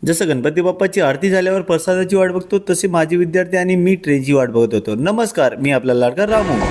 जसं गणपती बाप्पाची आरती झाल्यावर प्रसादाची वाट बघतो तसे माझे विद्यार्थी आणि मी ट्रेनची वाट बघत होतो। नमस्कार, मी आपला लाडका रामू।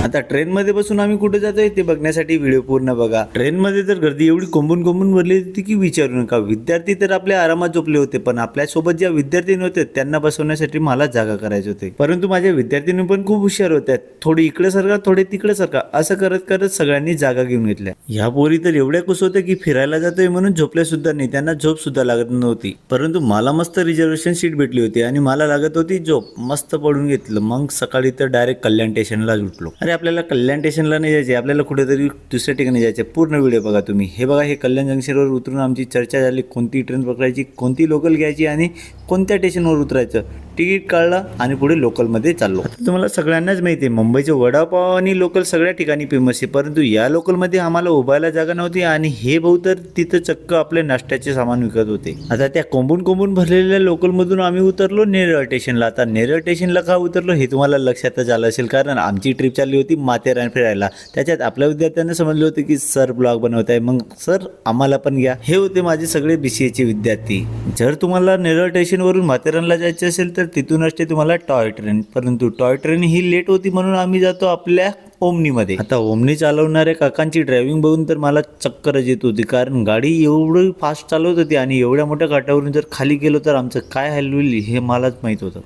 आता ट्रेन मध्ये बसून आम्ही कुठे जातोय ते बघण्यासाठी व्हिडिओ पूर्ण बघा। ट्रेन मध्ये तर गर्दी एवढी कोंबून भरली होती की विचारू नका। विद्यार्थी तर आपल्या आरामात झोपले होते, पण आपल्या सोबत ज्या विद्यार्थी नव्हते त्यांना बसवण्यासाठी मला जागा करायची होती। परंतु माझ्या विद्यार्थ्यांनी पण खूप हुशार होत्या, थोडी इकडे सरका थोडे तिकडे सरका असं करत करत सगळ्यांनी जागा घेऊन घेतल्या। ह्या पोरी तर एवढ्या खुश होत्या की फिरायला जातोय म्हणून झोपल्या सुद्धा नाही, त्यांना झोप सुद्धा लागत नव्हती। परंतु मला मस्त रिझर्वेशन सीट भेटली होती आणि मला लागत होती झोप। मस्त पडून घेतलं, मग सकाळी तर डायरेक्ट कल्याण स्टेशनला उठलो। अरे आपल्याला कल्याण स्टेशनला नाही जायचे, आपल्याला कुठेतरी दुसऱ्या ठिकाणी जायचे। पूर्ण व्हिडिओ बघा तुम्ही। हे बघा, हे कल्याण जंक्शनवर उतरून आमची चर्चा झाली, कोणती ट्रेन पकडायची, कोणती लोकल घ्यायची आणि कोणत्या स्टेशनवर उतरायचं। तिकीट काढलं आणि पुढे लोकलमध्ये चाललो। तुम्हाला सगळ्यांनाच माहिती आहे मुंबईचे वडापाव आणि लोकल सगळ्या ठिकाणी फेमस आहे, परंतु या लोकलमध्ये आम्हाला उभायला जागा नव्हती आणि हे भाऊ तर तिथं चक्क आपले नाश्त्याचे सामान विकत होते। आता त्या कोंबून भरलेल्या लोकलमधून आम्ही उतरलो नेरळ स्टेशनला। आता नेरळ स्टेशनला का उतरलो हे तुम्हाला लक्षातच आलं असेल, कारण आमची ट्रिप चालली होती माथेरान फिरायला। त्याच्यात आपल्या विद्यार्थ्यांना समजलं होतं की सर ब्लॉग बनवत आहे, मग सर आम्हाला पण घ्या। हे होते माझे सगळे BCAचे विद्यार्थी। जर तुम्हाला नेरळ स्टेशनवरून माथेरानला जायचे असेल तर तिथून असते तुम्हाला टॉय ट्रेन, परंतु टॉय ट्रेन ही लेट होती म्हणून आम्ही जातो आपल्या ओमनीमध्ये। आता ओमनी चालवणाऱ्या काकांची ड्रायव्हिंग बघून तर मला चक्करच येत होती, कारण गाडी एवढी फास्ट चालवत होती आणि एवढ्या मोठ्या घाटावरून जर खाली गेलो तर आमचं काय हाल होईल हे मलाच माहित होतं।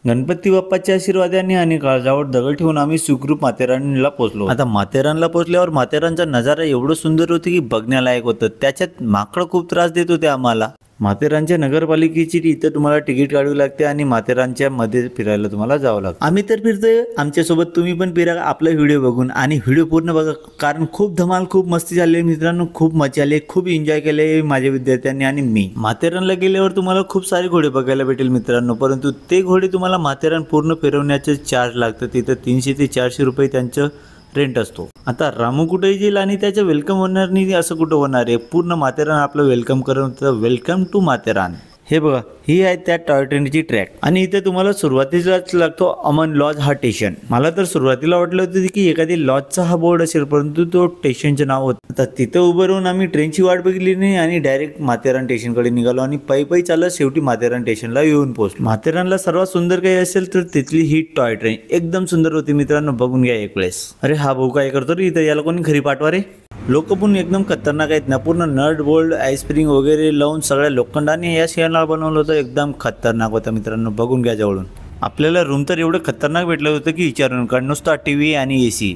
गणपती बाप्पाच्या आशीर्वादाने आणि काळजावर दगड ठेवून आम्ही सुखरूप माथेरानला पोहोचलो। आता माथेरानला पोहोचल्यावर माथेरानचा नजारा एवढं सुंदर होतं की बघण्यालायक होतं। त्याच्यात माकड खूप त्रास देत होते आम्हाला। माथेरानच्या नगरपालिकेची इथं तुम्हाला तिकीट काढावी लागते आणि माथेरानच्या मध्ये फिरायला तुम्हाला जावं लागतं। आम्ही तर फिरतोय, आमच्यासोबत तुम्ही पण फिरा आपला व्हिडिओ बघून आणि व्हिडिओ पूर्ण बघा, कारण खूप धमाल खूप मस्ती झाली मित्रांनो, खूप मजा आली, खूप एन्जॉय केले माझ्या विद्यार्थ्यांनी आणि मी। माथेरानला गेल्यावर तुम्हाला खूप सारे घोडे बघायला भेटेल मित्रांनो, परंतु ते घोडे तुम्हाला माथेरान पूर्ण फिरवण्याचे चार्ज लागतं। तिथं 300 ते 400 रुपये त्यांचं रेंट असतो। आता रामू कुठे येईल आणि त्याचं वेलकम होणार नाही असं कुठं होणार आहे? पूर्ण माथेरान आपलं वेलकम करून वेलकम टू माथेरान। हे बघा, ही आहे त्या टॉय ट्रेनची ट्रॅक आणि इथे तुम्हाला सुरुवातीलाच लागतो अमन लॉज हा स्टेशन। मला तर सुरुवातीला वाटलं होतं की एखादी लॉजचा हा बोर्ड असेल, परंतु तो स्टेशनचं नाव होतं। आता तिथं उभं राहून आम्ही ट्रेनची वाट बघितली नाही आणि डायरेक्ट माथेरान स्टेशनकडे निघालो आणि पायी चालत शेवटी माथेरान स्टेशनला येऊन पोहोचलो। माथेरानला सर्वात सुंदर काही असेल तर तिथली ही टॉय ट्रेन एकदम सुंदर होती मित्रांनो, बघून घ्या एक वेळेस। अरे हा भाऊ काय करतो रे इथं, याला कोणी घरी पाठवा रे। लोक पण एकदम खतरनाक आहेत ना, पूर्ण नट बोल्ट आईस्प्रिंग वगैरे लावून सगळ्या लोखंडाने या शेअरला बनवलं होतं, एकदम खतरनाक होतं मित्रांनो, बघून घ्या जवळून। आपल्याला रूम तर एवढं खतरनाक भेटलं होतं की विचारून नका, नुसता TV आणि AC।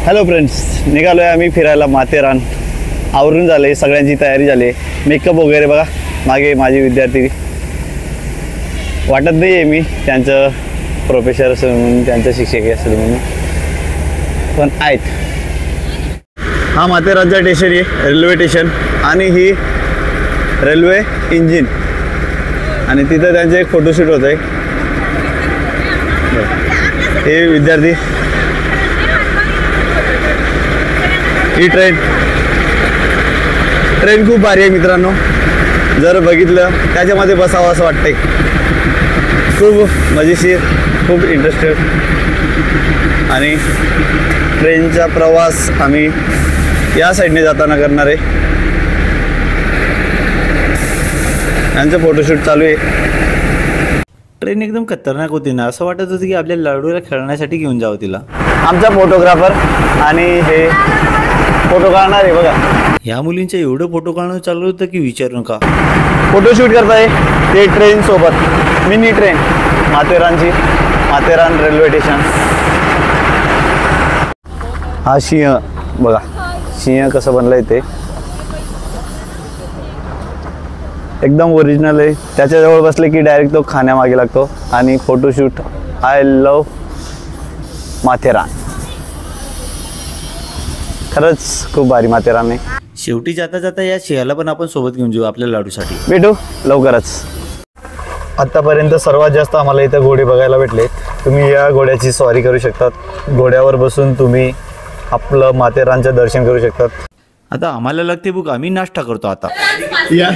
हॅलो फ्रेंड्स, निघालोय आम्ही फिरायला माथेरान। आवरून झाले, सगळ्यांची तयारी झाली, मेकअप वगैरे बघा। मागे माझे विद्यार्थी वाटत नाही आहे मी त्यांचं प्रोफेसर असेल म्हणून, त्यांचं शिक्षक असेल म्हणून, पण आहेत। हा माथेरानचा स्टेशन आहे, रेल्वे स्टेशन, आणि ही रेल्वे इंजिन, आणि तिथं त्यांचे एक फोटोशूट होत आहे। हे विद्यार्थी, ही ट्रेन खूप भारी आहे मित्रांनो, जर बघितलं त्याच्यामध्ये बसावं असं वाटतंय। खूप मजेशीर, खूप इंटरेस्टेड, आणि ट्रेनचा प्रवास आम्ही या साईडने जाताना करणार आहे। यांचं फोटोशूट चालू आहे। ट्रेन एकदम खतरनाक होती ना, असं वाटत होतं की आपल्या लाडूला खेळण्यासाठी घेऊन जावं तिला। आमचा फोटोग्राफर आणि हे फोटो काढणार आहे बघा। ह्या मुलींच्या एवढं फोटो काढणं चालू होतं की विचारू नका। फोटोशूट करताय ते ट्रेन सोबत, मिनी ट्रेन माथेरानची, माथेरान रेल्वे स्टेशन। हा सिंह बघा, सिंह कसं बनलंय ते एकदम ओरिजिनल आहे। त्याच्याजवळ बसले की डायरेक्ट तो खाण्यामागे लागतो। आणि फोटोशूट, आय लव माथेरान, खरंच खूप भारी माथेरान आहे। शेवटी जाता जाता या सिंहाला पण आपण सोबत घेऊन जाऊ आपल्या लाडूसाठी। भेटू लवकरच। आतापर्यंत सर्वात जास्त आम्हाला इथं घोडे बघायला भेटले। तुम्ही या घोड्याची स्वारी करू शकतात, घोड्यावर बसून तुम्ही आपलं माथेरानचं दर्शन करू शकतात। आता आम्हाला लागते बुक, आम्ही नाश्ता करतो आता। या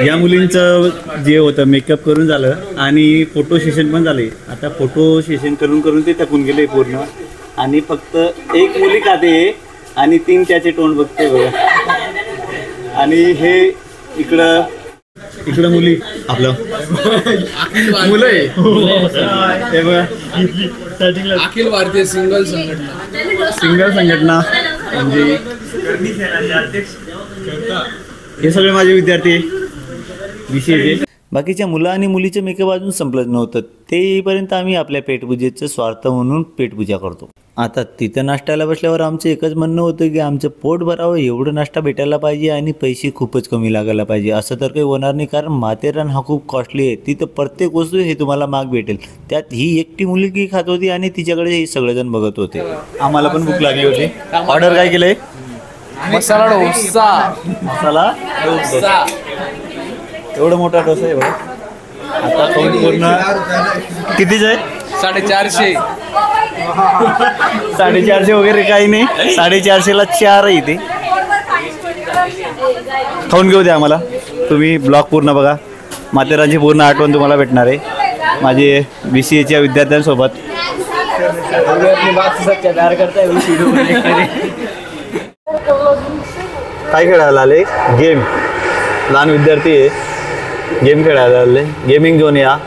या मुलींचं जे होतं मेकअप करून झालं आणि फोटो सेशन पण झाले. आता फोटो सेशन करून करून ते थकून गेले पूर्ण आणि फक्त एक मुली खाते आणि 3 त्याचे तोंड बघते बघा. आणि हे इकडं मुली आपलं मुलं आहे हे बघा. अखिल भारतीय सिंगल संघटना म्हणजे हे सगळे माझे विद्यार्थी विषयाचे. बाकीच्या मुलं आणि मुलीचं मेकअप अजून संपलंच नव्हतं. ते येईपर्यंत आम्ही आपल्या पेटपूजेचं स्वार्थ म्हणून पेटपूजा करतो. आता तिथं नाश्त्याला बसल्यावर आमचं एकच म्हणणं होतं की आमचं पोट भरावं एवढं नाश्ता भेटायला पाहिजे आणि पैसे खूपच कमी लागायला पाहिजे. असं तर काही होणार नाही, कारण माथेरान हा खूप कॉस्टली आहे. तिथं प्रत्येक वस्तू हे तुम्हाला महाग भेटेल. त्यात ही एकटी मुलगी खात होती आणि तिच्याकडे हे सगळेजण बघत होते. आम्हाला पण भूक लागली होती. ऑर्डर काय केलंय? मसाला डोसा. मसाला डोसा. एवढा मोठा डोसा आहे बघा. आता खाऊन पूर्ण कितीच आहे? 450. 450 वगैरे काही नाही. 450ला 4 आहे इथे. खाऊन घेऊ द्या आम्हाला. तुम्ही ब्लॉग पूर्ण बघा. माथेरानची पूर्ण आठवण तुम्हाला भेटणार आहे माझे BCAच्या विद्यार्थ्यांसोबत. काय खेळायला आले? गेम. लहान विद्यार्थी आहे, गेम खेळायला आले. गेमिंग झोन या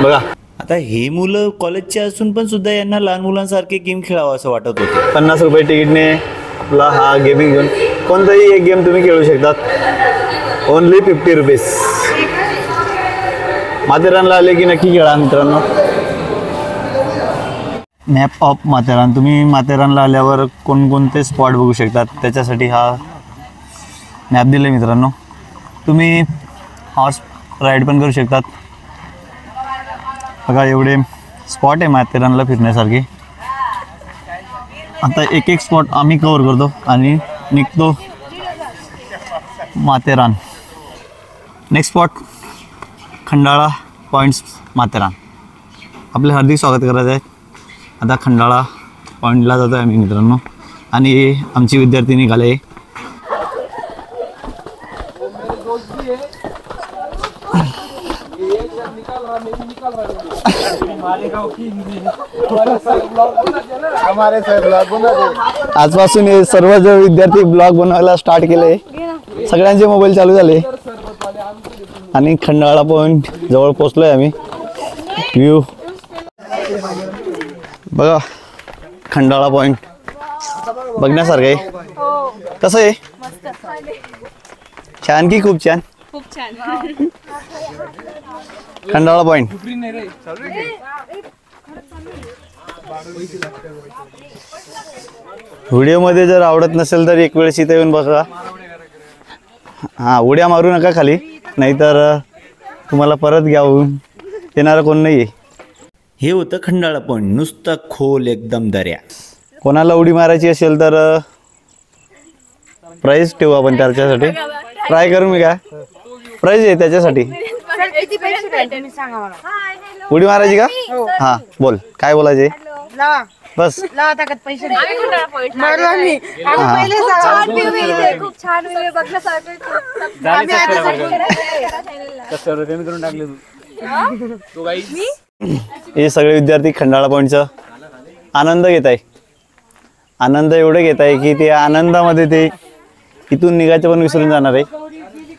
बघा. आता हे मुलं कॉलेजचे असून पण सुद्धा यांना लहान मुलांसारखे गेम खेळावं असं वाटत होते. 50 रुपये तिकीटने आपला हा गेमिंग झोन. कोणताही एक गेम तुम्ही खेळू शकतात. Only 50 rupees. माथेरानला आले की नक्की खेळा मित्रांनो. Map of Matheran. तुम्ही माथेरानला आल्यावर कोणकोणते स्पॉट बघू शकतात त्याच्यासाठी हा मॅप दिला मित्रांनो. तुम्ही हॉर्स राईड पण करू शकतात. बघा एवढे स्पॉट आहे माथेरानला फिरण्यासारखे. आता एक एक स्पॉट आम्ही कवर करतो आणि निघतो Matheran. Next spot Khandala points Matheran. आपले हार्दिक स्वागत करायचं आहे. आता खंडाळा पॉईंटला जातो आहे आम्ही मित्रांनो आणि आमची विद्यार्थी निघाले. आजपासून हे सर्व जे विद्यार्थी ब्लॉग बनवायला स्टार्ट केले. सगळ्यांचे मोबाईल चालू झाले आणि खंडाळा पॉईंट जवळ पोहोचलोय आम्ही. व्ह्यू बघा. खंडाळा पॉईंट बघण्यासारखं आहे. कसं आहे? छान की खूप छान? खूप छान. खंडाळा पॉईंट. व्हिडिओमध्ये जर आवडत नसेल तर एक वेळेस इथे येऊन बघा. हां, उड्या मारू नका खाली, नाहीतर तुम्हाला परत घ्यावून येणारं कोण नाही आहे. हे होतं खंडाळा पॉईंट. नुसतं खोल एकदम दर्या. कोणाला उडी मारायची असेल तर प्राईज ठेवू आपण त्याच्यासाठी. ट्राय करू मी. काय प्राईज आहे त्याच्यासाठी? किती पैसे भेटते मी सांगा मला. उडी मारायची का? हां बोल, काय बोलायचे? बस पैसे मारलो आम्ही. पहिले छान व्ह्यू आहे, खूप छान व्ह्यू आहे बघण्यासारखं. हे सगळे विद्यार्थी खंडाळा पॉईंटचा आनंद घेत आहे. आनंद एवढे घेत आहे की ते आनंदामध्ये ते इथून निघायचं पण विसरून जाणार आहे.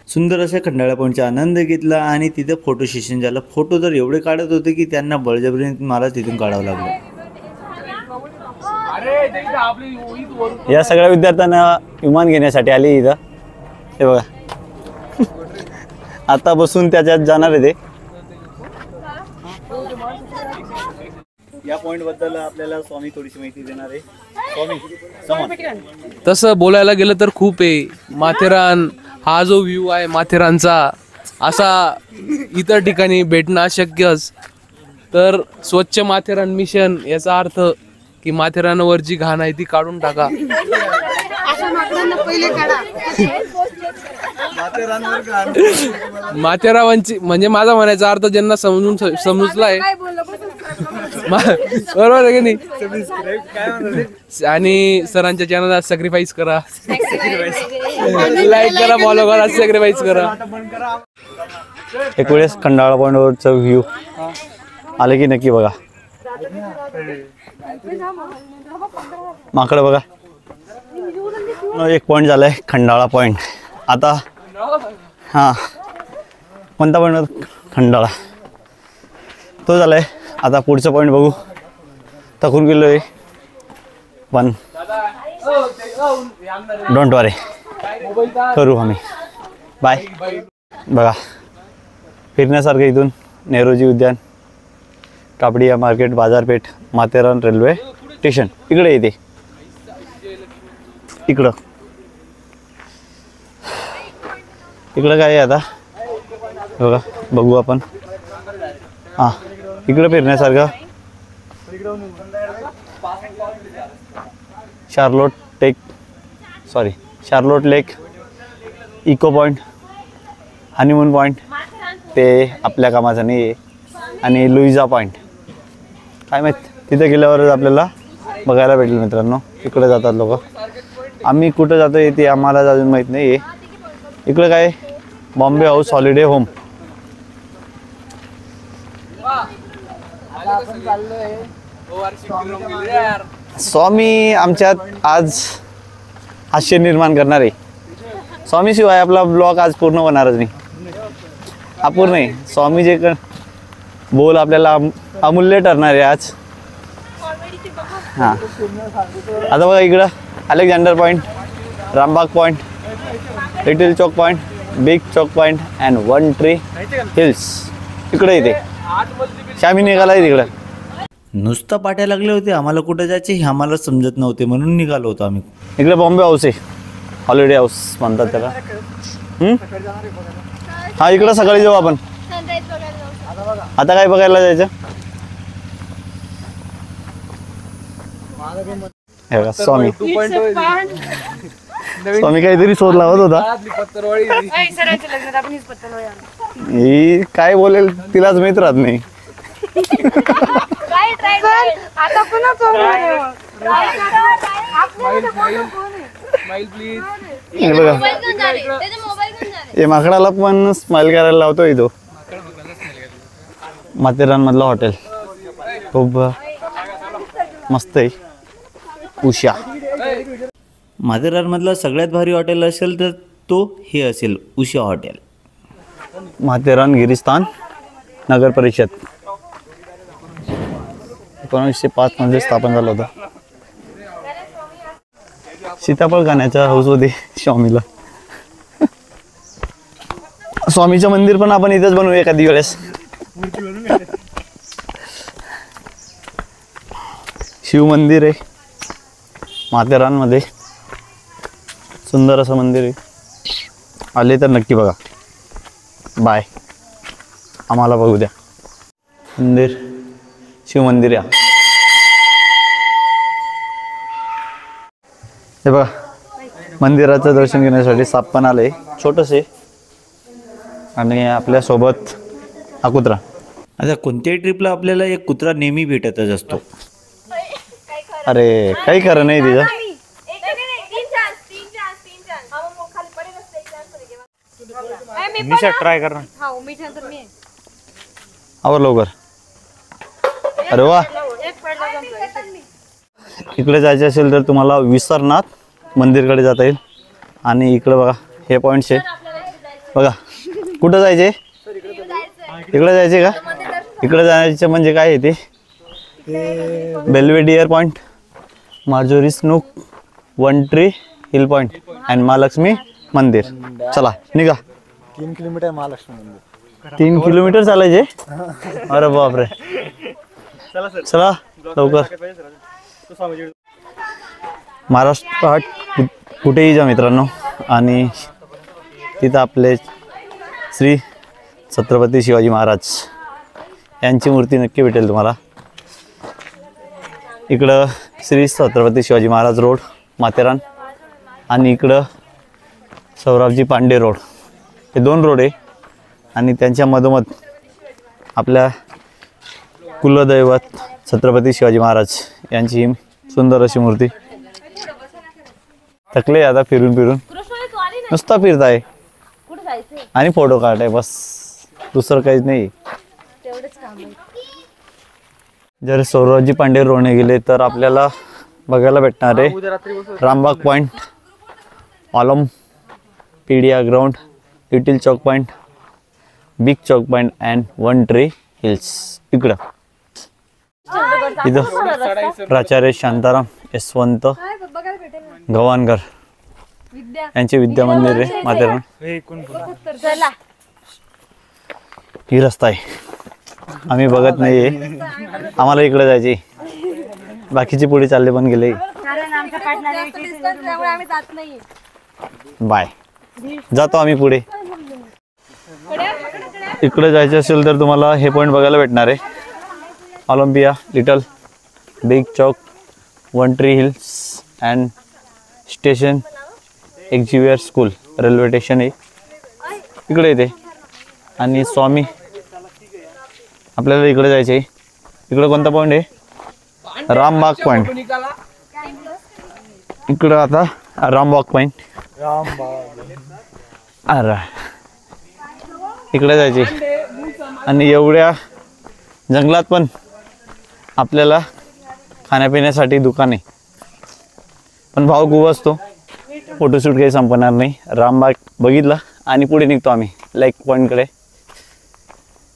सुंदर अशा खंडाळा पॉईंटचा आनंद घेतला आणि तिथे फोटो सेशन झालं. फोटो तर एवढे काढत होते की त्यांना बळजबरीने मला तिथून काढावं लागलं. या सगळ्या विद्यार्थ्यांना विमान घेण्यासाठी आली इथं. हे बघा आता बसून त्याच्यात जाणार आहे ते. या पॉइंट बद्दल आपल्याला स्वामी थोडीशी माहिती देणार आहे. स्वामी, तसं बोलायला गेलं तर खूप आहे. माथेरान हा जो व्ह्यू आहे माथेरानचा, असा इतर ठिकाणी भेटणं अशक्यच. तर स्वच्छ माथेरान मिशन याचा अर्थ की माथेरानवर जी घाण आहे ती काढून टाका. माथेरानची म्हणजे माझा म्हणायचा अर्थ ज्यांना समजलाय बरोबर आहे की नाही? आणि सरांच्या चॅनलला सॅक्रिफाईस करा, लाईक करा, फॉलो करा, सॅक्रिफाईस करा. एक वेळेस खंडाळा पॉईंटवरचा व्ह्यू आले की नक्की बघा. माकडं बघा. एक पॉईंट झालाय खंडाळा पॉईंट. आता हां कोणता पॉईंट? खंडाळा तो झालाय. आता पुढचं पॉईंट बघू. थकून गेलो आहे पण डोंट वरी, करू आम्ही. बाय. बघा फिरण्यासारखं इथून नेहरूजी उद्यान, कापडिया मार्केट, बाजारपेठ, माथेरान रेल्वे स्टेशन इकडे येते. इकडं काय आहे आता बघा, बघू आपण. हां इकडं फिरण्यासारखं शार्लोट लेक, इको पॉईंट, हनीमून पॉईंट ते आपल्या कामाचं नाही आहे. आणि लुईजा पॉईंट काय माहीत, तिथे गेल्यावरच आपल्याला बघायला भेटेल मित्रांनो. इकडे जातात लोक. आम्ही कुठं जातो आहे ते आम्हाला अजून माहीत नाही आहे. इकडं काय बॉम्बे हाऊस हॉलिडे होम. स्वामी आमच्यात आज हास्य निर्माण करणार आहे. स्वामीशिवाय आपला ब्लॉग आज पूर्ण होणारच नाही. अपूर्ण आहे. स्वामी जे बोल आपल्याला अमूल्य ठरणार आहे आज. हां आता बघा इकडं Alexander point, Rambagh point, little Chowk point, big Chowk point and one tree hills इकडे येते. श्यामी निघाला आहे तिकडं. नुसतं पाट्या लागले होते, आम्हाला कुठं जायचे हे आम्हाला समजत नव्हते म्हणून निघालो होतो आम्ही. इकडे बॉम्बे हाऊस आहे, हॉलिडे हाऊस म्हणतात त्याला. हां इकडं सकाळी जाऊ आपण. सनराईज बघायला जाऊ. आता काय बघायला जायचं? हे बघा स्वामी. स्वामी काहीतरी शोध लावत होता. सरांच्या लग्नात आपण हीच पत्तल ही काय बोलेल तिलाच माहित राहत नाही. आता पुन्हा हे बघा हे माकडाला पण स्माइल करायला लावतोय तो. माथेरान मधलं हॉटेल खूप मस्त आहे. उषा माथेरानमधलं सगळ्यात भारी हॉटेल असेल तर तो हे असेल, उषा हॉटेल. माथेरान गिरिस्थान नगर परिषद 1905 मध्ये स्थापन झालं होतं. सीताफळ खाण्याचा हौस होती स्वामीला. स्वामीचं मंदिर पण आपण इथेच बनवू एखादी वेळेस. शिव मंदिर आहे माथेरानमध्ये, सुंदर असं मंदिर आहे. आले तर नक्की बघा. बाय. आम्हाला बघू द्या. मंदिर शिव मंदिर या. हे बघा मंदिराचं दर्शन घेण्यासाठी साप पण आले छोटंसे. आणि आपल्यासोबत हा कुत्रा. आता कोणत्याही ट्रिपला आपल्याला एक कुत्रा नेहमी भेटतच असतो. अरे काही खरं नाही तिचं. ट्राय करणार. आवर लवकर. अरे वा. इकडे जायचं असेल तर तुम्हाला विसरनाथ मंदिरकडे जाता येईल. आणि इकडे बघा हे पॉईंट्स आहे बघा. कुठं जायचे? इकडे जायचे का? इकडे जायचं म्हणजे काय आहे ते Belvedere point, Marjorie Snook, one tree hill point and Mahalakshmi मंदिर. चला निघा. 3 किलोमीटर महालक्ष्मी मंदिर. 3 किलोमीटर चालायचे? अरे बापरे. चला लवकर. महाराष्ट्रात कुठेही जा मित्रांनो आणि तिथं आपले श्री छत्रपती शिवाजी महाराज यांची मूर्ती नक्की भेटेल तुम्हाला. इकडं श्री छत्रपती शिवाजी महाराज रोड माथेरान आणि इकडं सौराबजी पांडे रोड. हे 2 रोड आहे आणि त्यांच्या मधोमध आपल्या कुलदैवत छत्रपती शिवाजी महाराज यांची ही सुंदर अशी मूर्ती. थकले आता फिरून फिरून, नुसता फिरताय आणि फोटो काढताय, बस दुसरं काहीच नाही. जर सौराजी पांडे रोडने गेले तर आपल्याला बघायला भेटणार आहे Rambagh point, Olympia ground, little Chowk point, big Chowk point and one tree hills. इकडं प्राचार्य शांताराम यशवंत गव्हाणकर यांचे विद्या मंदिर आहे माथेरान. ही रस्ता आहे, आम्ही बघत नाहीये, आम्हाला इकडे जायचे, बाकीचे पुढे चालले पण गेले. बाय, जातो आम्ही पुढे. इकडे जायचं असेल तर तुम्हाला हे पॉईंट बघायला भेटणार आहे, Olympia, little, big Chowk, one tree hills and station, Xavier school, railway station आहे इकडे येते. आणि स्वामी आपल्याला इकडे जायचे आहे. इकडे कोणता पॉईंट आहे? रामबाग पॉईंट. इकडं आता रामबाग पॉईंट. अरे इकडे जायचे. आणि एवढ्या जंगलात पण आपल्याला खाण्यापिण्यासाठी दुकान आहे, पण भाव खूप असतो. फोटोशूट काही संपणार नाही. रामबाग बघितला आणि पुढे निघतो आम्ही लाईक पॉईंटकडे.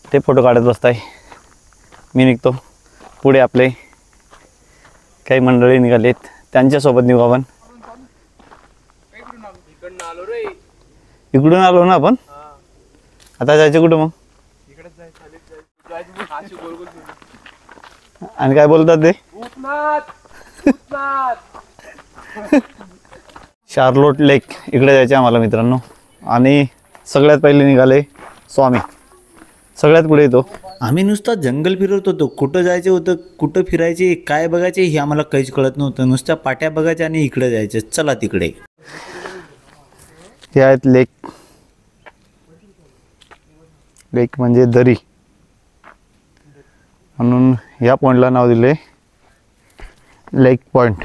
ते फोटो काढत बसताय, मी निघतो पुढे. आपले काही मंडळी निघालेत, त्यांच्यासोबत निघू आपण. इकडून आलो ना आपण, आता जायचं कुठं मग? आणि काय बोलतात ते? शार्लोट लेक इकडे जायचे आम्हाला मित्रांनो. आणि सगळ्यात पहिले निघाले स्वामी, सगळ्यात पुढे येतो. आम्ही नुसता जंगल फिरत होतो, कुठं जायचं होतं, कुठं फिरायचे, काय बघायचे हे आम्हाला काहीच कळत नव्हतं. नुसत्या पाट्या बघायच्या आणि इकडे जायचे, चला तिकडे. हे आहेत लेक. लेक म्हणजे दरी, म्हणून या पॉईंटला नाव दिले लेक पॉईंट.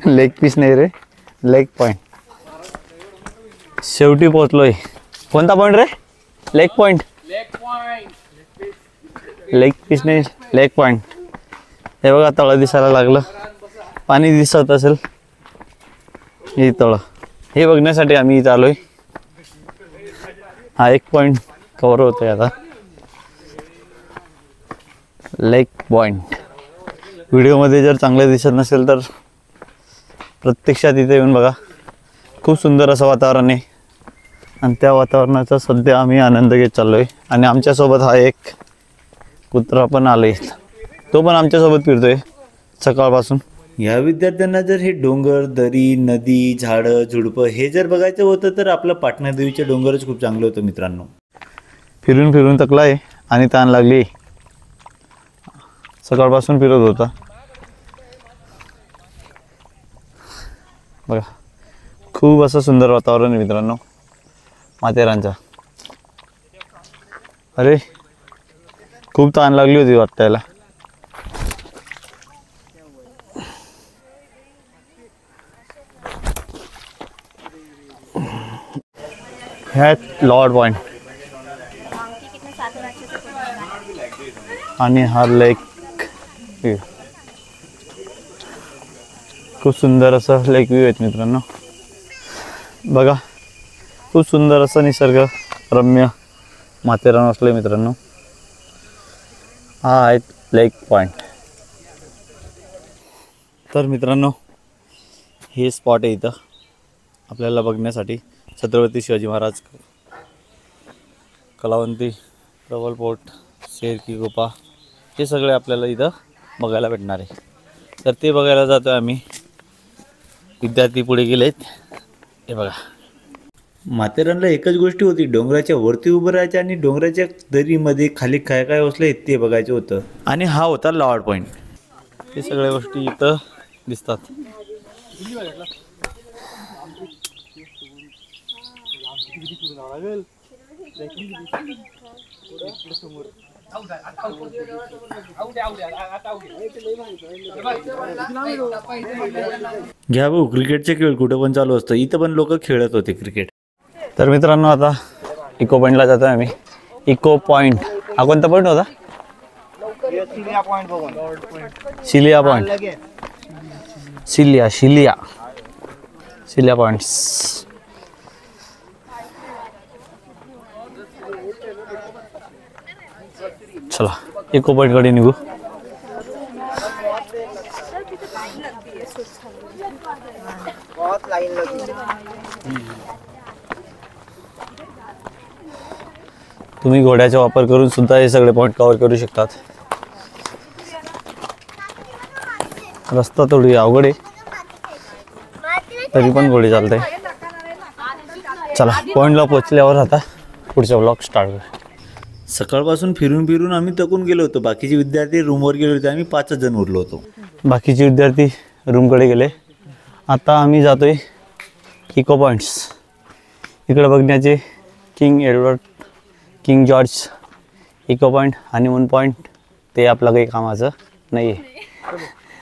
लेग पीस नाही रे, लेग पॉईंट. शेवटी पोहोचलोय. कोणता पॉईंट रे? Leg point. लेग पीस नाही, लेग पॉईंट. हे बघा तळं दिसायला लागलं, पाणी दिसत असेल हे तळं. हे बघण्यासाठी आम्ही इथं आलोय. हा एक पॉईंट कव्हर होतोय आता. लेग पॉईंट व्हिडिओमध्ये जर चांगलं दिसत नसेल तर प्रत्यक्षात इथे येऊन बघा. खूप सुंदर असं वातावरण आहे आणि त्या वातावरणाचा सध्या आम्ही आनंद घेत चाललो आहे. आणि आमच्यासोबत हा एक कुत्रा पण आला आहे, तो पण आमच्यासोबत फिरतोय सकाळपासून. या विद्यार्थ्यांना जर हे डोंगर, दरी, नदी, झाडं, झुडपं हे जर बघायचं होतं तर आपलं पाटणा देवीचे डोंगरच खूप चांगलं होतं मित्रांनो. फिरून फिरून थकला आहे आणि ताण लागली. सकाळपासून फिरत होता बघा. खूप असं सुंदर वातावरण आहे मित्रांनो माथेरानचा. अरे खूप ताण लागली होती वाटायला. ह्या लॉर्ड पॉईंट आणि हा लेक. खूप सुंदर असं लेक व्ह्यू आहेत मित्रांनो बघा. खूप सुंदर असं निसर्ग रम्य माथेरान असलं मित्रांनो. हा आहे लेक पॉईंट. तर मित्रांनो हे स्पॉट आहे इथं आपल्याला बघण्यासाठी. छत्रपती शिवाजी महाराज, कलावंती, प्रबल पोर्ट, शेर की गुफा हे सगळे आपल्याला इथं बघायला भेटणार आहे. तर ते बघायला जातो आम्ही. विद्यार्थी पुढे गेलेत हे बघा. माथेरानला एकच गोष्टी होती, डोंगराच्या वरती उभं राहायचं आणि डोंगराच्या दरीमध्ये खाली काय काय असलं ते बघायचं होतं. आणि हा होता लॉर्ड पॉईंट. हे सगळ्या गोष्टी इथं दिसतात. घ्या भाऊ, क्रिकेटचे खेळ कुठं पण चालू असतं, इथं पण लोक खेळत होते क्रिकेट. तर मित्रांनो आता इको पॉईंटला जातोय आम्ही. इको पॉईंट हा कोणता पॉईंट होता? शिलिया पॉईंट. शिलिया पॉईंट्स. चला इको पॉईंट कडे निघू. तुम्ही घोड्याचा वापर करून सुद्धा हे सगळे पॉईंट कव्हर करू शकतात. रस्ता थोडी अवघड आहे, तरी पण घोडे चालते. चला पॉईंटला पोहोचल्यावर आता पुढचा ब्लॉग स्टार्ट करू. सकाळपासून फिरून फिरून आम्ही थकून गेलो होतो. बाकीचे विद्यार्थी रूमवर गेले होते, आम्ही 5 जण उरलो होतो. बाकीचे विद्यार्थी रूमकडे गेले. आता आम्ही जातोय इको पॉईंट्स. इकडे बघण्याचे King Edward, King George echo point, honeymoon point ते आपलं काही कामाचं नाही आहे.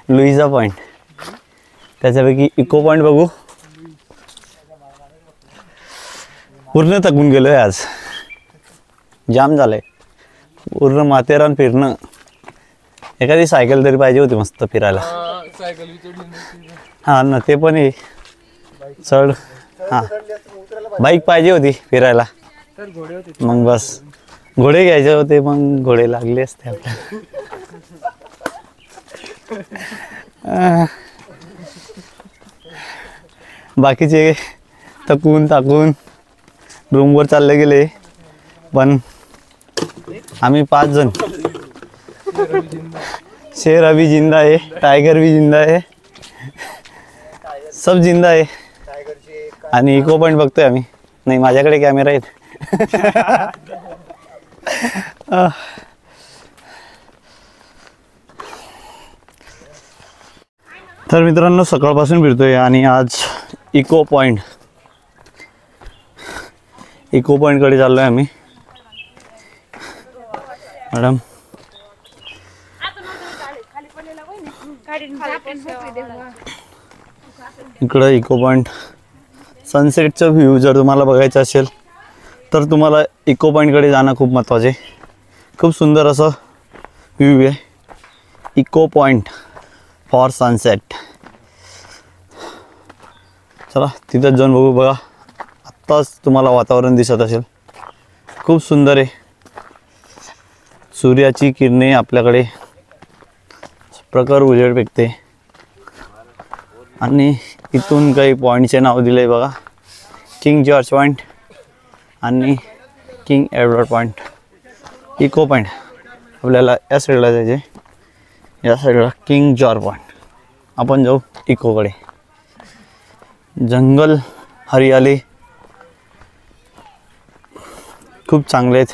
लुईजा पॉईंट, त्याच्यापैकी इको पॉईंट बघू. पूर्ण थकून गेलो आहे आज, जाम झालं आहे. पूर्ण माथेरान फिरणं. एखादी सायकल तरी पाहिजे होती मस्त फिरायला. हां ना, ते पण आहे चढ. हां बाईक पाहिजे होती फिरायला. मग बस घोडे घ्यायचे होते, मग घोडे लागले असते आपल्याला. बाकीचे थकून टाकून रूमवर चालले गेले, पण आम्ही 5 जण. शेर अभी जिंदा है, टायगर भी जिंदा है, सब जिंदा आहे. आणि इको पॉईंट बघतोय आम्ही. नाही माझ्याकडे कॅमेरा आहेत. तर मित्रांनो सकाळपासून फिरतोय आणि आज इको पॉईंटकडे चाललोय आम्ही. मॅडम इकडं इको पॉईंट सनसेटचं व्ह्यू जर तुम्हाला बघायचं असेल तर तुम्हाला इको पॉईंटकडे जाणं खूप महत्त्वाचं आहे. खूप सुंदर असं व्ह्यू आहे इको पॉईंट फॉर सनसेट. चला तिथंच जाऊन बघू. बघा आत्ताच तुम्हाला वातावरण दिसत असेल, खूप सुंदर आहे. सूर्याची किरणे आपल्याकडे प्रखर उजेड फेकते. आणि इथून काही पॉईंटचे नाव दिले आहे बघा. किंग जॉर्ज पॉईंट आणि King Edward point. Echo point आपल्याला या साईडला जायचे, या साईडला किंग जॉर्ज पॉईंट. आपण जाऊ इकोकडे. जंगल, हरियाली खूप चांगले आहेत.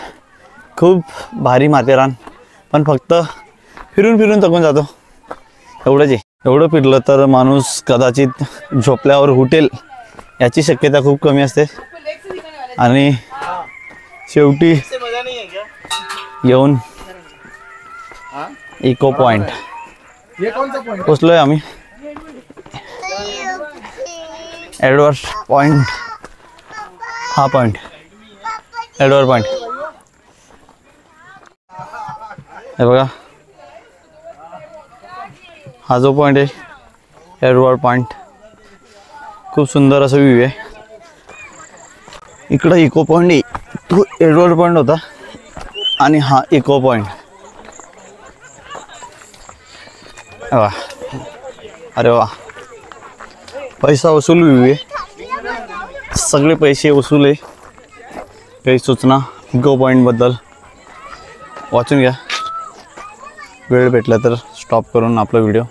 खूप भारी माथेरान, पण फक्त फिरून फिरून थकून जातो एवढंच आहे. एवढं फिरलं तर माणूस कदाचित झोपल्यावर उठेल याची शक्यता खूप कमी असते. आणि शेवटी येऊन इको पॉईंट पोचलोय आम्ही. एडवर्ड पॉईंट, हा पॉईंट एडवर्ड पॉईंट. हे बघा हा जो पॉईंट आहे एडवर्ड पॉईंट. खूप सुंदर असं व्ह्यू आहे. इकडं इको पॉईंट आहे, तो एडवर्ड पॉईंट होता आणि हा इको पॉईंट. वा अरे वा, पैसा वसूल व्ह्यू आहे. सगळे पैसे वसूल आहे. काही सूचना इको पॉईंटबद्दल वाचून घ्या. वेळ भेटला तर स्टॉप करून आपला व्हिडिओ.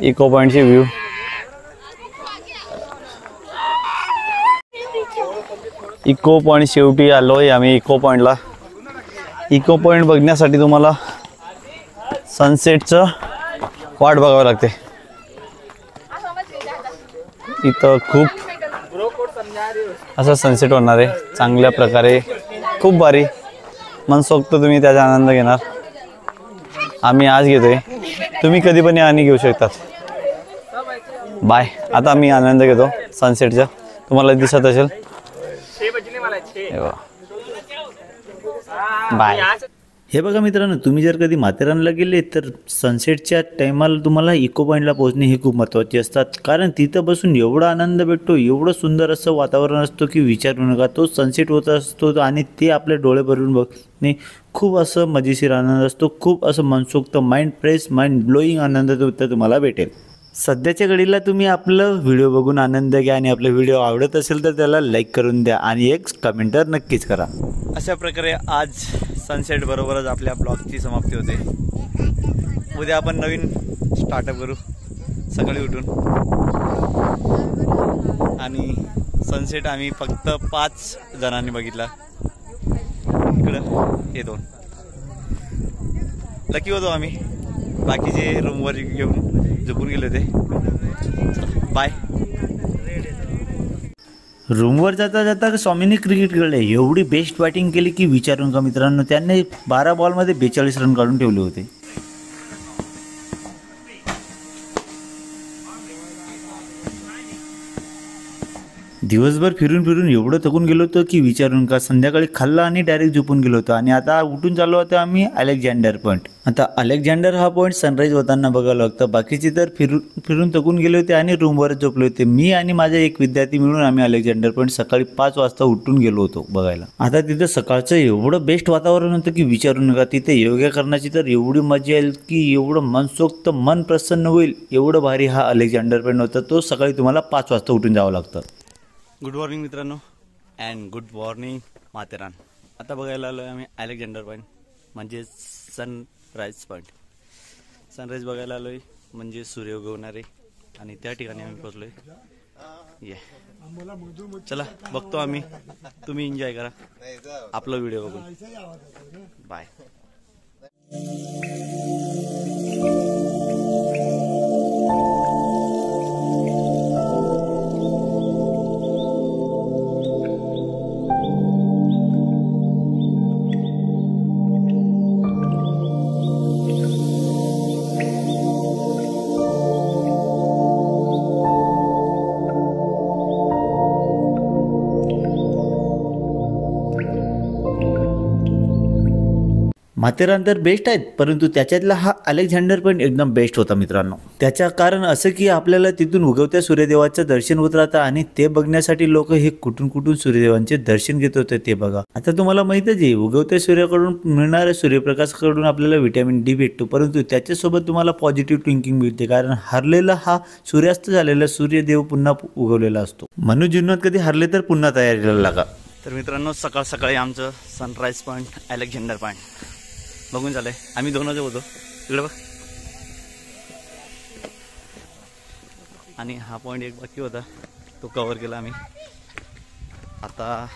इको पॉईंटचे व्ह्यू. इको पॉईंट शेवटी आलो आहे आम्ही इको पॉईंटला. इको पॉईंट बघण्यासाठी तुम्हाला सनसेटचं वाट बघावं लागते. इथं खूप असा सनसेट होणार आहे चांगल्या प्रकारे, खूप भारी, मनसोक्त तुम्ही त्याचा आनंद घेणार. आम्ही आज घेतोय, तुम्ही कधी पण या आणि घेऊ शकतात. बाय. आता आम्ही आनंद घेतो सनसेटचा, तुम्हाला दिसत असेल. बाय. हे बघा मित्रांनो, तुम्ही जर कधी माथेरानला गेले तर सनसेटच्या टायमाला तुम्हाला इको पॉईंटला पोहोचणे हे खूप महत्त्वाचे असतात. कारण तिथं बसून एवढा आनंद भेटतो, एवढं सुंदर असं वातावरण असतो की विचारू नका. तो सनसेट होत असतो आणि ते आपले डोळे भरून बघणे खूप असं मजेशीर आनंद असतो. खूप असं मनसोक्त, माइंड फ्रेश, माइंड ब्लोईंग आनंद तिथं तुम्हाला भेटेल. सध्याच्या घडीला तुम्ही आपलं व्हिडिओ बघून आनंद घ्या आणि आपला व्हिडिओ आवडत असेल तर त्याला लाईक करून द्या आणि एक कमेंट तर नक्कीच करा. अशा प्रकारे आज सनसेट बरोबरच आपल्या ब्लॉगची समाप्ती होते. उद्या आपण नवीन स्टार्टअप करू सकाळी उठून. आणि सनसेट आम्ही फक्त 5 जणांनी बघितला. इकडं हे 2 लकी होतो आम्ही, बाकीचे रूमवर घेऊन झोपून गेले होते. बाय. रूमवर जाता जाता स्वामीने क्रिकेट खेळले, एवढी बेस्ट बॅटिंग केली की विचारू नका मित्रांनो. त्यांनी 12 बॉलमध्ये 42 रन काढून ठेवले होते. दिवसभर फिरून फिरून एवढं थकून गेलो होतो की विचारू नका. संध्याकाळी खाल्ला आणि डायरेक्ट झोपून गेलो होतो. आणि आता उठून चाललो होतो आम्ही अलेक्झांडर पॉईंट. आता अलेक्झांडर हा पॉईंट सनराईज होताना बघावं लागतं. बाकीचे तर फिरून थकून गेले होते आणि रूमवरच झोपले होते. मी आणि माझे एक विद्यार्थी मिळून आम्ही अलेक्झांडर पॉईंट सकाळी 5 वाजता उठून गेलो होतो बघायला. आता तिथं सकाळचं एवढं बेस्ट वातावरण होतं की विचारू नका. तिथे योगा करण्याची तर एवढी मजा येईल की एवढं मनसोक्त, मन प्रसन्न होईल, एवढं भारी हा अलेक्झांडर पॉईंट होता. तो सकाळी तुम्हाला 5 वाजता उठून जावं लागतं. गुड मॉर्निंग मित्रांनो अँड गुड मॉर्निंग माथेरान. आता बघायला आलो आहे आम्ही अलेक्झांडर पॉईंट, म्हणजे सनराईज पॉईंट. सनराईज बघायला आलो आहे म्हणजे सूर्य उगवणारे, आणि त्या ठिकाणी आम्ही पोचलो आहे. चला बघतो आम्ही, तुम्ही एन्जॉय करा आपला व्हिडिओ बघून. बाय. माथेरान तर बेस्ट आहेत, परंतु त्याच्यातला हा अलेक्झांडर पॉईंट एकदम बेस्ट होता मित्रांनो. त्याच्या कारण असं की आपल्याला तिथून उगवत्या सूर्यदेवाचं दर्शन होत राहतं आणि ते बघण्यासाठी लोक हे कुठून कुठून सूर्यदेवांचे दर्शन घेत होते ते बघा. आता तुम्हाला माहितच आहे, उगवत्या सूर्याकडून मिळणाऱ्या सूर्यप्रकाशाकडून आपल्याला व्हिटॅमिन डी भेटतो, परंतु त्याच्यासोबत तुम्हाला पॉझिटिव्ह थिंकिंग मिळते. कारण हरलेला हा सूर्यास्त झालेला सूर्यदेव पुन्हा उगवलेला असतो. म्हणून जीवनात कधी हरले तर पुन्हा तयारीला लागा. तर मित्रांनो सकाळ सकाळी आमचं सनराईज पॉईंट अलेक्झांडर पॉईंट बघून झालंय. आम्ही 2 होतो इकडे बघ. आणि हा पॉईंट एक बाकी होता, तो कव्हर केला आम्ही. आता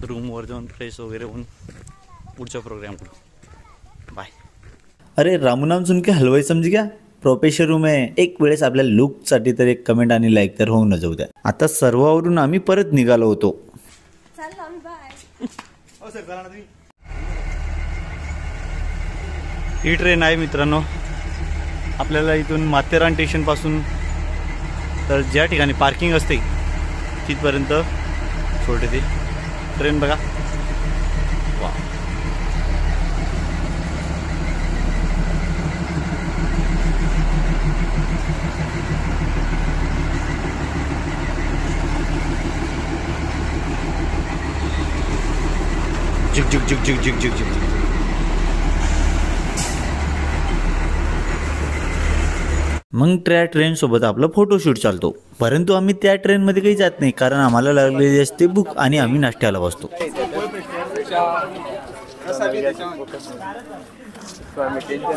रूमवर जाऊन फ्रेश वगैरे होऊन पुढचा प्रोग्राम करू. बाय. अरे रामू नाम सुन के हलवाई समज गया, प्रोफेसर रूम आहे. एक वेळेस आपल्या लुकसाठी तर एक कमेंट आणि लाईक तर होऊन जाऊ द्या. आता सर्वावरून आम्ही परत निघालो होतो. ही ट्रेन आहे मित्रांनो, आपल्याला इथून माथेरान स्टेशनपासून तर ज्या ठिकाणी पार्किंग असते तिथपर्यंत सोडते ती ट्रेन. बघा वा. झुक झुक झुक झुक झुक झुक झुक. मग त्या ट्रेन सोबत आपलं फोटोशूट चालतो. परंतु आम्ही त्या ट्रेनमध्ये काही जात नाही, कारण आम्हाला लागलेली असते बुक आणि आम्ही नाश्त्याला बसतो.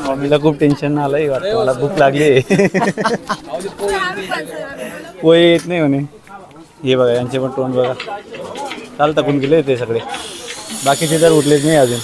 मम्मीला खूप टेन्शन आलंय, मला भूक लागली. पोहे येत नाही म्हणे. हे बघा यांचे पण तोंड बघा, काल टाकून गेले ते सगळे. बाकीचे तर उठलेच नाही अजून.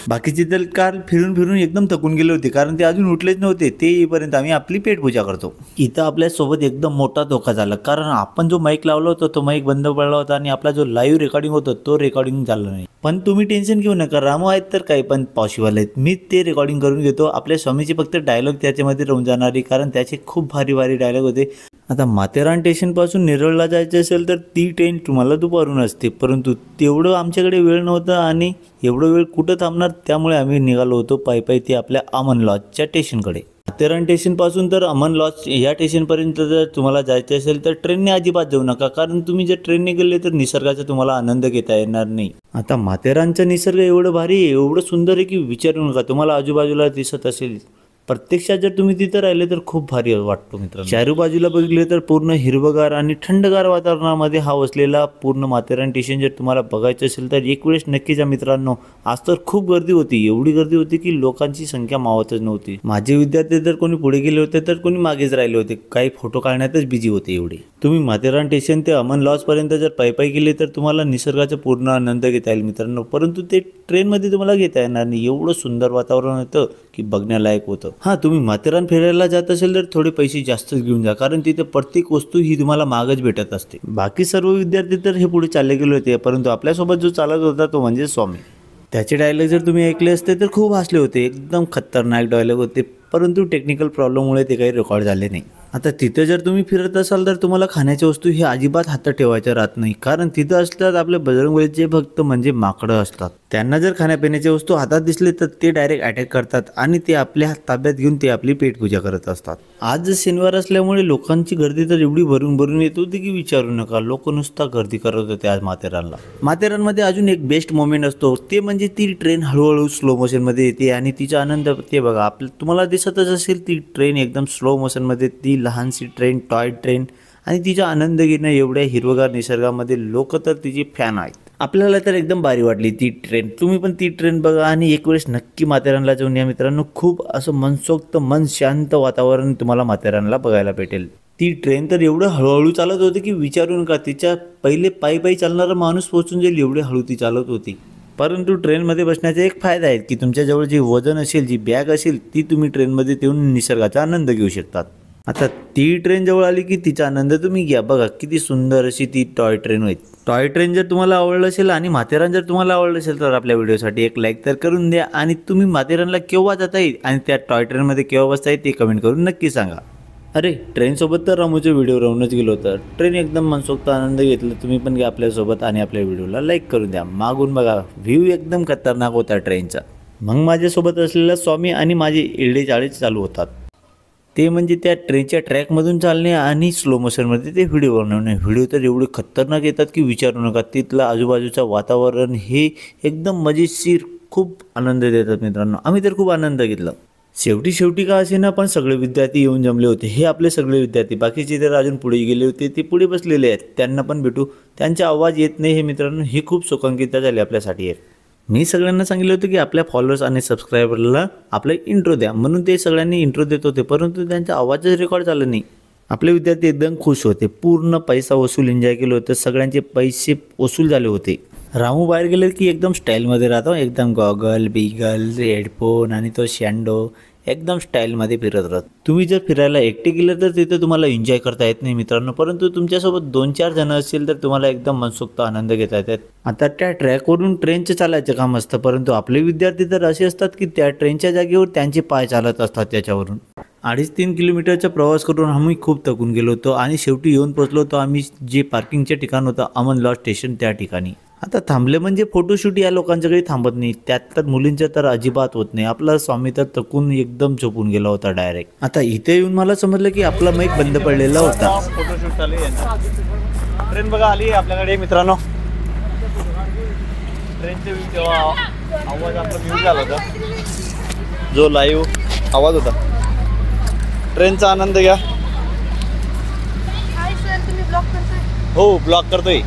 बाकीचे तर कार फिरून फिरून एकदम थकून गेले होते, कारण ते अजून उठलेच नव्हते. ते येईपर्यंत आम्ही आपली पेटपूजा करतो. इथं आपल्यासोबत एकदम मोठा धोका झाला, कारण आपण जो माईक लावला होता तो माईक बंद पडला होता आणि आपला जो लाईव्ह रेकॉर्डिंग होता तो रेकॉर्डिंग झाला नाही. पण तुम्ही टेन्शन घेऊ नका, रामू आहेत तर काही पण पॉसिबल आहेत. मी ते रेकॉर्डिंग करून घेतो. आपल्या स्वामीचे फक्त डायलॉग त्याच्यामध्ये राहून जाणारी, कारण त्याचे खूप भारी भारी डायलॉग होते. आता माथेरान स्टेशनपासून नेरळला जायचं असेल तर ती ट्रेन तुम्हाला दुपारून असते, परंतु तेवढं आमच्याकडे वेळ नव्हता आणि एवढं वेळ कुठं थांबणार, त्यामुळे आम्ही निघालो होतो पायी पायी ते आपल्या अमन लॉजच्या स्टेशनकडे. माथेरान स्टेशनपासून तर अमन लॉज या स्टेशनपर्यंत जर तुम्हाला जायचं असेल तर ट्रेनने अजिबात जाऊ नका, कारण तुम्ही जर ट्रेनने गेले तर निसर्गाचा तुम्हाला आनंद घेता येणार नाही. आता माथेरानचा निसर्ग एवढं भारी आहे, एवढं सुंदर आहे की विचारू नका. तुम्हाला आजूबाजूला दिसत असेल, प्रत्यक्षात जर तुम्ही तिथं राहिले तर खूप भारी वाटतो मित्रांनो. चारू बाजूला बघितले तर पूर्ण हिरवगार आणि थंडगार वातावरणामध्ये हा वसलेला पूर्ण माथेरान स्टेशन जर तुम्हाला बघायचं असेल तर एक वेळेस नक्की जा मित्रांनो. आज तर खूप गर्दी होती, एवढी गर्दी होती की लोकांची संख्या मावतच नव्हती. माझे विद्यार्थी तर कोणी पुढे गेले होते तर कोणी मागेच राहिले होते, काही फोटो काढण्यातच बिझी होते एवढे. तुम्ही माथेरान स्टेशन ते अमन लॉज पर्यंत जर पायी पायी गेले तर तुम्हाला निसर्गाचा पूर्ण आनंद घेता येईल मित्रांनो, परंतु ते ट्रेनमध्ये तुम्हाला घेता येणार नाही. एवढं सुंदर वातावरण होतं की बघण्यालायक होतं. हां, तुम्ही माथेरान फिरायला जात असेल तर थोडे पैसे जास्तच घेऊन जा, कारण तिथे प्रत्येक वस्तू ही तुम्हाला मागच भेटत असते. बाकी सर्व विद्यार्थी तर हे पुढे चालले गेले होते, परंतु आपल्यासोबत जो चालत होता तो म्हणजे स्वामी. त्याचे डायलॉग जर तुम्ही ऐकले असते तर खूप हसले होते. एकदम खतरनाक डायलॉग होते, परंतु टेक्निकल प्रॉब्लेममुळे ते काही रेकॉर्ड झाले नाही. आता तिथं जर तुम्ही फिरत असाल तर तुम्हाला खाण्याच्या वस्तू ही अजिबात हातात ठेवायच्या राहत नाही, कारण तिथं असतात आपले बजरंगबलीचे भक्त म्हणजे माकडं असतात. त्यांना जर खाण्यापिण्याच्या वस्तू हातात दिसले तर ते डायरेक्ट अटॅक करतात आणि ते आपल्या ताब्यात घेऊन ते आपली पेटपूजा करत असतात. आज शनिवार असल्यामुळे लोकांची गर्दी तर एवढी भरून भरून येत होती की विचारू नका. लोक नुसता गर्दी करत होते आज माथेरानला. माथेरानमध्ये अजून एक बेस्ट मोमेंट असतो, ते म्हणजे ती ट्रेन हळूहळू स्लो मोशनमध्ये येते आणि तिचा आनंद ते बघा. तुम्हाला दिसतच असेल ती ट्रेन एकदम स्लो मोशनमध्ये, ती लहानशी ट्रेन, टॉय ट्रेन, आणि तिचा आनंद घेणं एवढ्या हिरवगार निसर्गामध्ये. लोक तर तिची फॅन आहेत. आपल्याला तर एकदम भारी वाटली ती ट्रेन. तुम्ही पण ती ट्रेन बघा आणि एक वेळेस नक्की माथेरानला जाऊन या मित्रांनो. खूप असं मनसोक्त, मन शांत वातावरण तुम्हाला माथेरानला बघायला भेटेल. ती ट्रेन तर एवढं हळूहळू चालत होती की विचारू नका. तिच्या पहिले पायी पायी चालणारा माणूस पोहोचून जाईल एवढी हळू ती चालत होती. परंतु ट्रेनमध्ये बसण्याचा एक फायदा आहे की तुमच्याजवळ जी वजन असेल, जी बॅग असेल, ती तुम्ही ट्रेनमध्ये ठेवून निसर्गाचा आनंद घेऊ शकतात. आता ती ट्रेन जवळ आली की तिचा आनंद तुम्ही घ्या. बघा किती सुंदर अशी ती टॉय ट्रेन होईल. टॉय ट्रेन जर तुम्हाला आवडलं असेल आणि माथेरान जर तुम्हाला आवडलं असेल तर आपल्या व्हिडिओसाठी एक लाईक तर करून द्या. आणि तुम्ही माथेरानला केव्हा जाता येईल आणि त्या टॉय ट्रेनमध्ये केव्हा बसता येईल ते कमेंट करून नक्की सांगा. अरे, ट्रेनसोबत तर रामूचे व्हिडिओ राहूनच गेलो होतं. ट्रेन एकदम मनसोक्त आनंद घेतला. तुम्ही पण घ्या आपल्यासोबत आणि आपल्या व्हिडिओला लाईक करून द्या. मागून बघा, व्ह्यू एकदम खतरनाक होता ट्रेनचा. मग माझ्यासोबत असलेला स्वामी आणि माझे एरडे चाळे चालू होतात, ते म्हणजे त्या ट्रेनच्या ट्रॅकमधून चालणे आणि स्लो मोशनमध्ये ते व्हिडिओ बनवणे. व्हिडिओ तर एवढे खतरनाक येतात की विचारू नका. तिथलं आजूबाजूचं वातावरण हे एकदम मजेशीर, खूप आनंद देतात मित्रांनो. आम्ही तर खूप आनंद घेतला. शेवटी का असे ना, पण सगळे विद्यार्थी येऊन जमले होते. हे आपले सगळे विद्यार्थी. बाकीचे तर अजून पुढे गेले होते, ते पुढे बसलेले आहेत. त्यांना पण भेटू. त्यांचा आवाज येत नाही हे मित्रांनो, ही खूप शोकांकिता झाली आपल्यासाठी आहे. मी सगळ्यांना सांगितलं होतं की आपल्या फॉलोअर्स आणि सबस्क्रायबरला आपला इंट्रो द्या, म्हणून ते सगळ्यांनी इंट्रो देत होते, परंतु त्यांचा आवाजच रेकॉर्ड झाला नाही. आपले विद्यार्थी एकदम खुश होते. पूर्ण पैसा वसूल एन्जॉय केलं होतं. सगळ्यांचे पैसे वसूल झाले होते. रामू बाहेर गेले की एकदम स्टाईलमध्ये राहतो. एकदम गॉगल, बिगल, हेडफोन आणि तो शँडो एकदम स्टाईलमध्ये फिरत राहतो. तुम्ही जर फिरायला एकटे गेलं तर तिथं तुम्हाला एन्जॉय करता येत नाही मित्रांनो, परंतु तुमच्यासोबत 2-4 जण असतील तर तुम्हाला एकदम मनसोक्त आनंद घेता येतात. आता त्या ट्रॅकवरून ट्रेनचं चालायचं काम असतं, परंतु आपले विद्यार्थी तर असे असतात की त्या ट्रेनच्या जागेवर त्यांचे पाय चालत असतात. त्याच्यावरून 2.5-3 किलोमीटरचा प्रवास करून आम्ही खूप थकून गेलो होतो आणि शेवटी येऊन पोचलो होतो आम्ही जे पार्किंगचे ठिकाण होतं अमन लॉज स्टेशन, त्या ठिकाणी. आता थांबले म्हणजे फोटोशूट या लोकांच्या काही थांबत नाही, त्यात तर मुलींचं तर अजिबात होत नाही. आपला स्वामी तर थकून एकदम झोपून गेला होता डायरेक्ट. आता इथे येऊन मला समजलं की आपला माईक बंद पडलेला होता. फोटोशूट चालू आहे. ट्रेन बघा आली आपल्याकडे मित्रांनो. ट्रेनचे जेव्हा आवाज आपला म्यूट झाला होता, जो लाईव्ह आवाज होता, ट्रेनचा आनंद घ्या. हाय सर, तुम्ही ब्लॉग करताय? हो, ब्लॉग करतोय.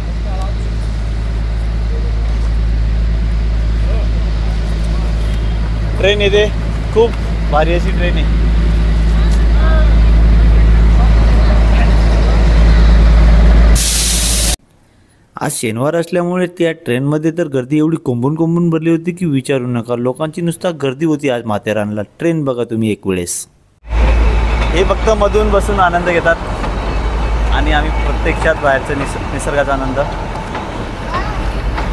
ट्रेन येते, खूप भारी अशी ट्रेन आहे. आज शनिवार असल्यामुळे त्या ट्रेनमध्ये तर गर्दी एवढी कोंबून भरली होती की विचारू नका. लोकांची नुसता गर्दी होती आज माथेरानला. ट्रेन बघा तुम्ही एक वेळेस. हे फक्त मधून बसून आनंद घेतात आणि आम्ही प्रत्यक्षात बाहेरचं निसर्गाचा आनंद.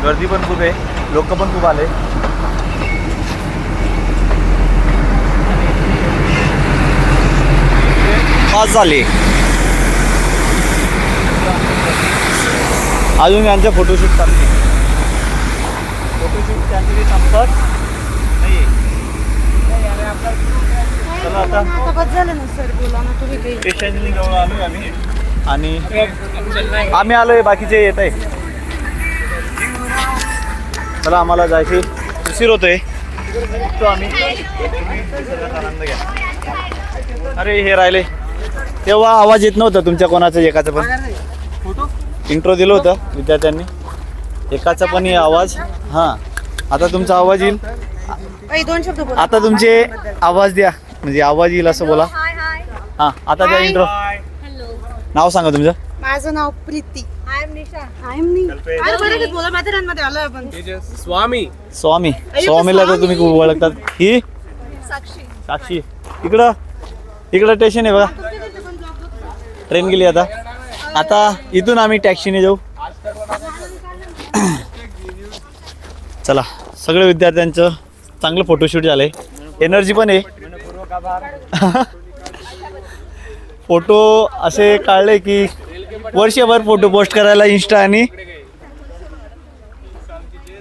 गर्दी पण खूप आहे, लोक पण खूप आले. पास झाले. अजून यांचं फोटोशूट चालते. फोटोशूट त्यांचे संपत नाही. चला आता स्टेशननी जवळ आलो आम्ही आणि आम्ही आलोय, बाकीचे येत आहे. चला आम्हाला जायची उशीर होतोय तो आम्ही आनंद घ्या. अरे हे राहिले तेव्हा आवाज येत नव्हता तुमच्या कोणाचं एकाचं पण. इंट्रो दिलं होतं विद्यार्थ्यांनी, एकाचा पण आवाज. हां आता तुमचा आवाज येईल. आता तुमचे आवाज द्या, म्हणजे आवाज येईल असं बोला. हां आता द्या इंट्रो. नाव सांगा तुमचं. माझं नाव प्रीती. स्वामी. स्वामीला तर तुम्ही खूप ओळखतात. ही साक्षी. इकडं स्टेशन आहे बघा. ट्रेन गेली आता इथून आम्ही टॅक्सीने जाऊ. चला सगळे विद्यार्थ्यांचं चांगलं फोटोशूट झालंय. एनर्जी पण आहे. फोटो असे काढले की वर्षभर फोटो पोस्ट करायला इंस्टा आणि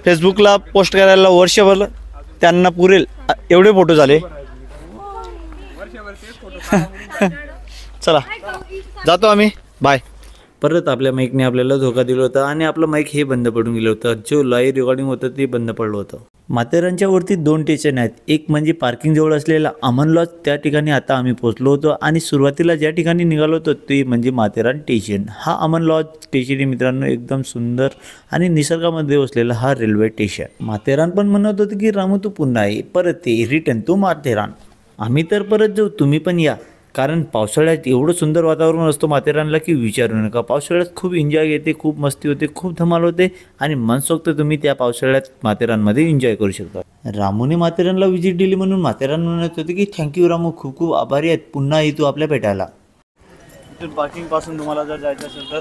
फेसबुकला पोस्ट करायला वर्षभर त्यांना पुरेल एवढे फोटो झाले. चला जातो आम्ही. बाय. परत आपल्या माईकने आपल्याला धोका दिला होता आणि आपलं माईक हे बंद पडून गेलं होतं. जो लाईव्ह रेकॉर्डिंग होतं ते बंद पडलं होतं. माथेरानच्या वरती 2 स्टेशन आहेत. एक म्हणजे पार्किंग जवळ असलेला अमन लॉज, त्या ठिकाणी आता आम्ही पोहोचलो होतो. आणि सुरुवातीला ज्या ठिकाणी निघालो होतो ते म्हणजे माथेरान स्टेशन. हा अमन लॉज स्टेशन आहे मित्रांनो, एकदम सुंदर आणि निसर्गामध्ये वसलेला हा रेल्वे स्टेशन. माथेरान पण म्हणत होतं की रामू तू पुन्हा आहे, परत ये, रिटर्न तू माथेरान. आम्ही तर परत जाऊ, तुम्ही पण या. कारण पावसाळ्यात एवढं सुंदर वातावरण असतो माथेरानला की विचारू नका. पावसाळ्यात खूप एन्जॉय येते, खूप मस्ती होते, खूप धमाल होते आणि मनसोक्त तुम्ही त्या पावसाळ्यात माथेरानमध्ये एन्जॉय करू शकता. रामूने माथेरानला व्हिजिट दिली म्हणून माथेरान म्हणत होते की थँक्यू रामू, खूप खूप आभारी आहेत, पुन्हा येतो आपल्या भेटायला. इथून पार्किंगपासून तुम्हाला जर जायचं असेल तर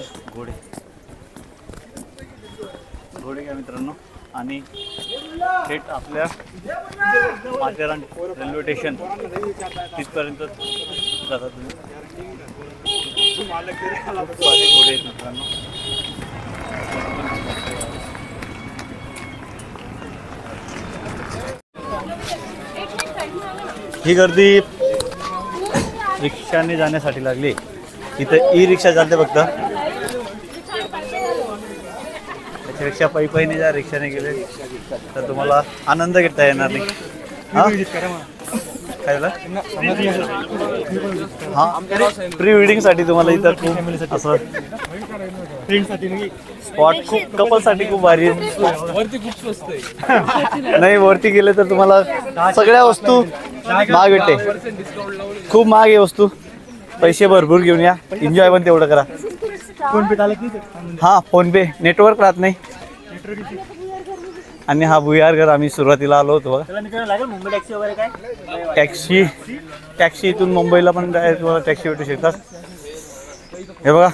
घोडे घ्या मित्रांनो आणि थेट आपल्या माथेरान रेल्वे स्टेशन तिथपर्यंत जाता तुम्ही. घोडे आहेत मित्रांनो. ही गर्दी रिक्षाने जाण्यासाठी लागली. इथं ई रिक्षा चालते फक्त. रिक्षा पायी जा, रिक्षाने गेले तर तुम्हाला आनंद घेता येणार नाही. काय झालं? हां प्री वेडिंगसाठी तुम्हाला इथं खूप असं स्पॉट खूप कपलसाठी खूप भारी आहे. नाही वरती गेले तर तुम्हाला सगळ्या वस्तू महाग भेटते. खूप महाग आहे वस्तू. पैसे भरपूर घेऊन या, एन्जॉय पण तेवढं करा. हां फोनपे नेटवर्क राहत नाही. आणि हा भुयार घर आम्ही सुरुवातीला आलो होतो बघा. टॅक्सी इथून मुंबईला पण टॅक्सी भेटू शकतात. हे बघा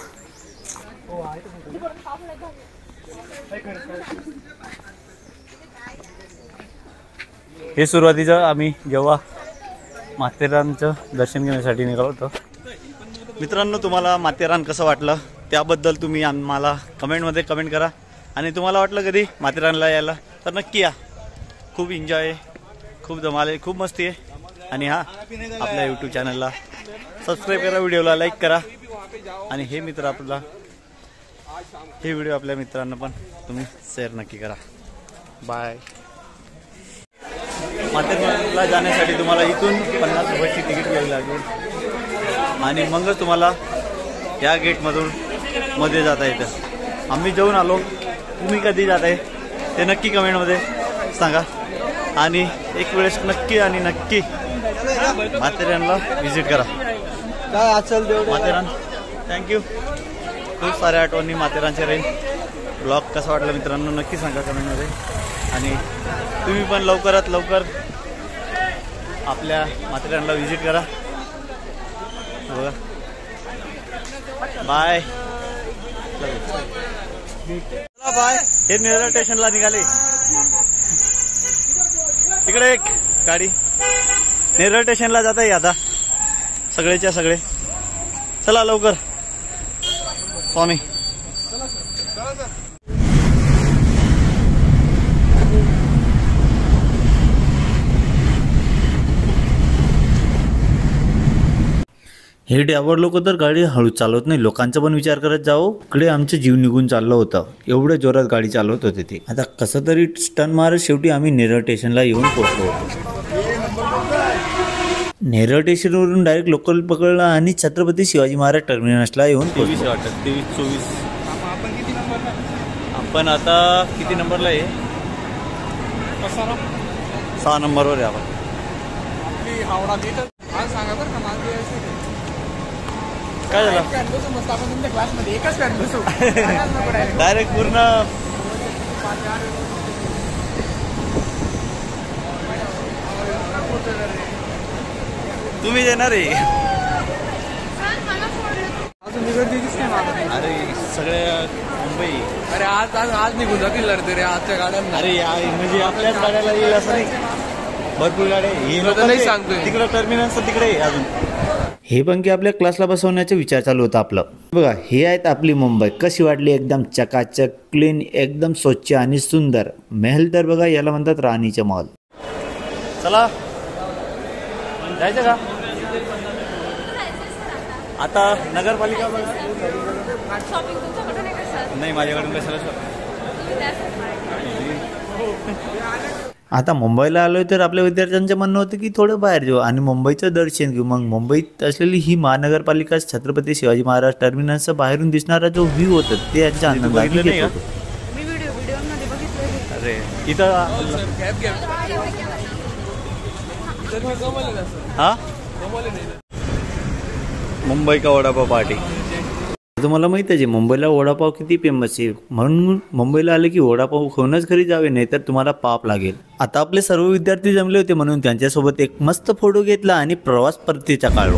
हे सुरुवातीचं आम्ही जेव्हा माथेरानचं दर्शन घेण्यासाठी निघालो होतो. मित्रांनो तुम्हाला माथेरान कसं वाटलं त्याबद्दल तुम्ही आम्हाला कमेंटमध्ये कमेंट करा. आणि तुम्हाला वाटलं कधी माथेरानला यायला तर नक्की या. खूप एन्जॉय आहे, खूप धमाल आहे, खूप मस्ती आहे. आणि हां आपल्या यूट्यूब चॅनलला सबस्क्राईब करा, व्हिडिओला लाईक करा. आणि हे व्हिडिओ आपल्या मित्रांना पण तुम्ही शेअर नक्की करा. बाय. माथेरानला जाण्यासाठी तुम्हाला इथून 50 रुपयाची तिकीट घ्यावी लागेल आणि मगच तुम्हाला या गेटमधून मध्ये जाता येतं. आम्ही जाऊन आलो, तुम्ही कधी जात आहे ते नक्की कमेंटमध्ये सांगा. आणि एक वेळेस नक्की माथेरानला व्हिजिट करा. माथेरान थँक्यू. खूप साऱ्या आठवणी माथेरानच्या राहील. ब्लॉग कसा वाटला मित्रांनो नक्की सांगा कमेंटमध्ये. आणि तुम्ही पण लवकरात लवकर आपल्या माथेरानला व्हिजिट करा. बघा बाय. चला बाय. हे नेरळ स्टेशनला निघाले. तिकडे एक गाडी नेरळ स्टेशनला जात आहे आता सगळेच्या सगळे. चला लवकर स्वामी. हे ड्रायव्हर लोक तर गाडी हळू चालवत नाही, लोकांचा पण विचार करत जाओ. इकडे आमचं जीव निघून चाललं होतं, एवढ्या जोरात गाडी चालवत होते ते. आता कसं तरी स्टन मारत शेवटी आम्ही नेरळ स्टेशनला येऊन पोहोचलो होतो. नेरळ स्टेशनवरून डायरेक्ट लोकल पकडलं आणि छत्रपती शिवाजी महाराज टर्मिनसला येऊन पोहोचलो. वाटतं 23-24. आपण आता किती नंबरला आहे? 6 नंबरवर आहे आपण. काय झालं? डायरेक्ट पूर्ण तुम्ही येणार आहे. अरे सगळे मुंबई. अरे आज निघून जातील रे आजच्या गाड्यांना. अरे म्हणजे आपल्याच गाड्याला येईल असं नाही, भरपूर गाड्या नाही सांगतोय. तिकडे टर्मिनस तिकडे अजून. हे पण की आपल्या क्लासला बसवण्याचा विचार चालू होता आपलं. बघा हे आहेत आपली मुंबई. कशी वाटली? एकदम चकाचक, क्लीन, एकदम स्वच्छ आणि सुंदर. महल तर बघा याला म्हणतात राणीचे महल. चला जायचं का आता? नगरपालिका नाही माझ्याकडून कशाला. आता मुंबईला आलोय तर आपल्या विद्यार्थ्यांचं म्हणणं होतं की थोडं बाहेर जाऊ आणि मुंबईचं दर्शन घेऊ. मग मुंबईत असलेली ही महानगरपालिका, छत्रपती शिवाजी महाराज टर्मिनसचा बाहेरून दिसणारा जो व्ह्यू होता ते यांच्या आनंदाने घेत होतो. अरे इथं हा मुंबई का वडापाव पार्टी. तुम्हाला माहित आहे मुंबईला वडापाव किती फेमस आहे, म्हणून मुंबईला आले की वडापाव खाऊनच घरी जावे, नाही तर तुम्हाला पाप लागेल. आता आपले सर्व विद्यार्थी जमले होते म्हणून त्यांच्यासोबत एक मस्त फोटो घेतला आणि प्रवास परतीचा काढलो.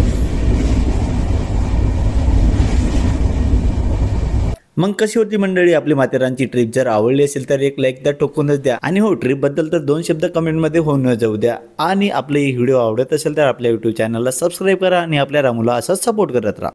मग कशी होती मंडळी आपली माथेरानची ट्रिप? जर आवडली असेल तर एक लाईक तर ठोकूनच द्या. आणि हो ट्रिप बद्दल तर 2 शब्द कमेंटमध्ये होऊन जाऊ द्या. आणि आपले व्हिडिओ आवडत असेल तर आपल्या यूट्यूब चॅनलला सबस्क्राईब करा आणि आपल्या रामूला असंच सपोर्ट करत राहा.